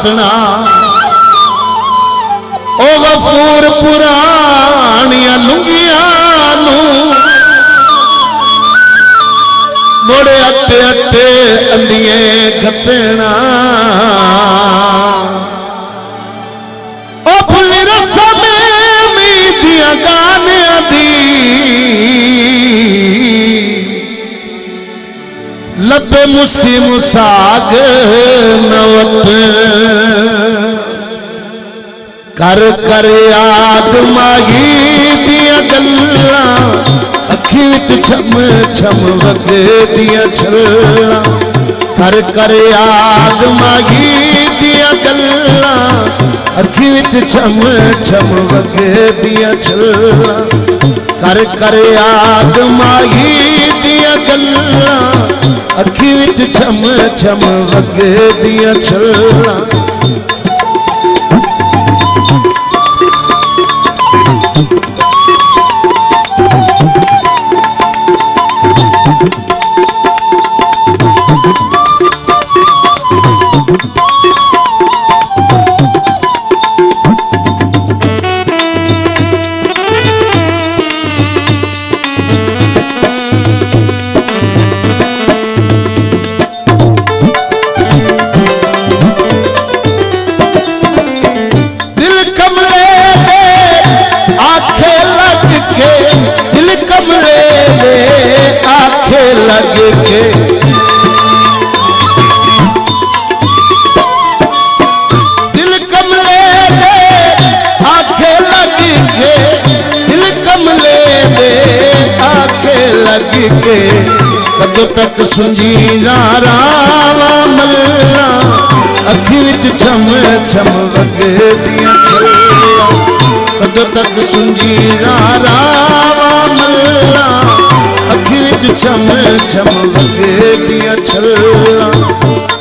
सतना ओ गफूर पुरानिया लुंगिया मोड़े अटे अटे अंदिए घटना ओ फुल रस्म मीदिया गाने दी लबे मुसी मुसाग नवत कर कर याद माही दिया गल्ला अखी विच छम छम वगे दिया छल्ला कर कर याद माही दिया गल्ला अखी विच छम छम वगे दिया छल्ला कर कर याद माही दिया गल्ला अखी विच छम छम वगे दिया छल्ला लग के दिल कमले दे आंखें लग के दिल कमले दे आंखें लग के कदों तक सुंजी रावा मल्ला अखी विच छम छम वगे दिया छल्ला कदों तक सुंजी रावा मल्ला अखी विच छम छम वगे दिया छल्ला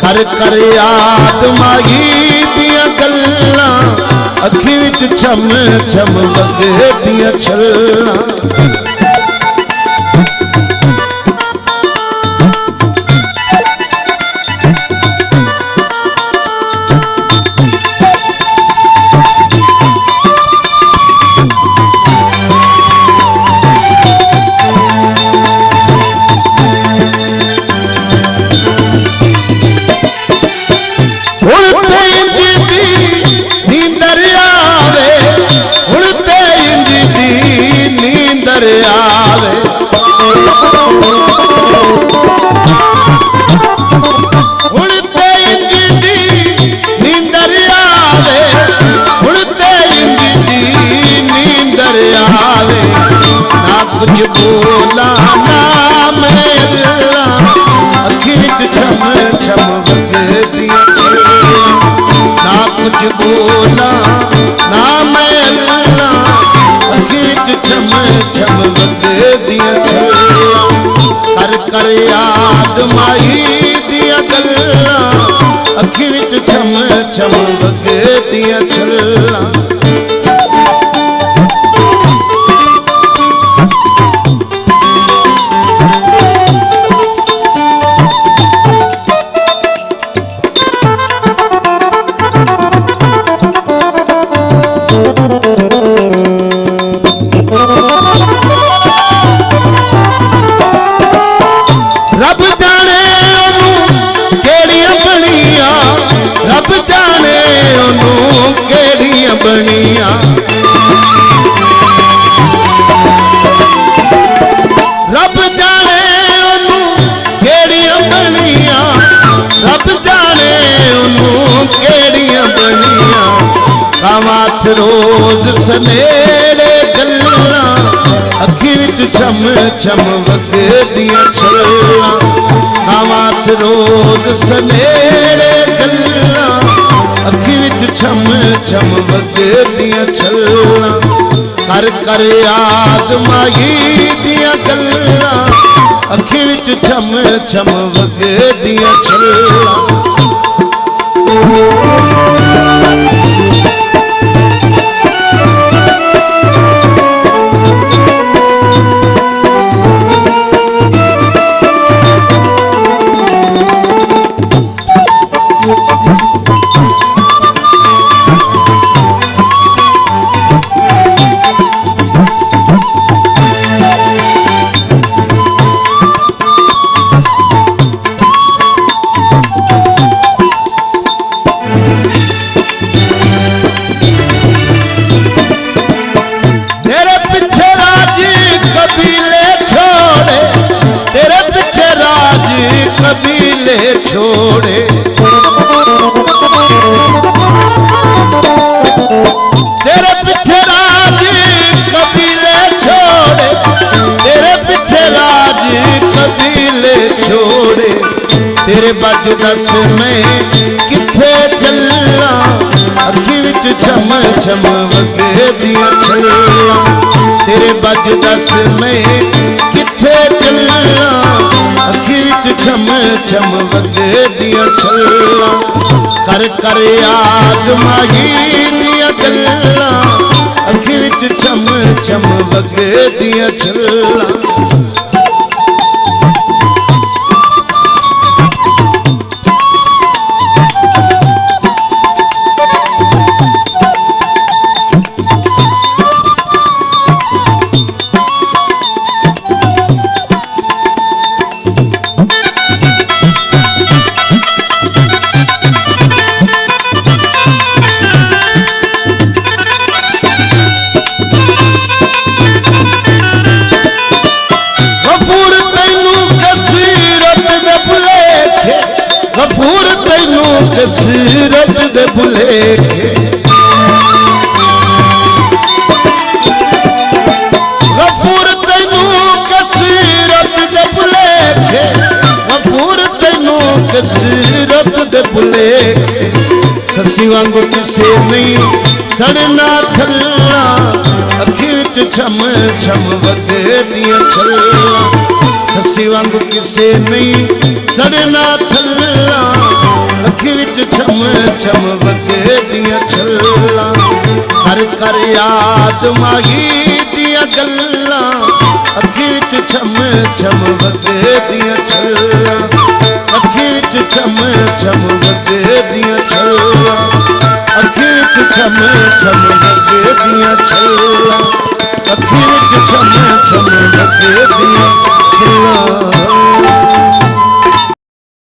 कर कर याद माही दिया गल्ला अखी विच छम छम वगे दिया छल्ला आवे उड़ते इंज दी नींदर आवे उड़ते इंज दी नींदर आवे ना कुछ बोला ना मैं अल्लाह अखी छम छम वगे दिया छल्ला ना कुछ बोला ना मैं अल्लाह छम छम वगे दिया छल्ला कर कर याद माही दिया गल्ला अखी विच छम छम वगे दिया छल्ला रब जाने ओनू केड़ियां बनिया रब जाने ओनू केड़ियां बनिया रब जाने ओनू केड़ियां बनिया कावाथ रोज सनेरे गल्ला अखी विच छम छम वगे दिया छल्ला कावाथ रोज सनेरे गल्ला अखी विच छम छम वगे दिया छल्ला कर कर याद माही दिया गल्ला अखी विच छम छम वगे दिया छल्ला छोड़े। तेरे पीछे राज कबीले छोड़े, तेरे पीछे राज कबीले छोड़े। तेरे बाजू दस में किथे चलना, अखी विच छम छम वगदियां छल्लां। तेरे बाजू दस में किथे चलना, अखी विच छम छम वगदियां छल्लां। कर कर याद माही दियां गल्लां, अखी विच छम छम वगदियां छल्लां। गफूर तैनू कसीरत दे भुलेखे, गफूर तैनू कसीरत दे भुलेखे, गफूर तैनू कसीरत दे भुलेखे। ससी वांगू किसे नहीं सड़ना थल्ला, अखी विच छम छम वगदियां छल्लां। ससी वांगू किसे नहीं सड़ना थल्ला, अखी विच छम छम वगदियां छल्लां। कर कर याद माही दियां गल्लां, अखी विच छम छम वगदियां छल्लां। अखी विच छम छम वगदियां छल्लां, अखी विच छम छम वगदियां छल्लां, अखी विच छम छम वगदियां छल्लां।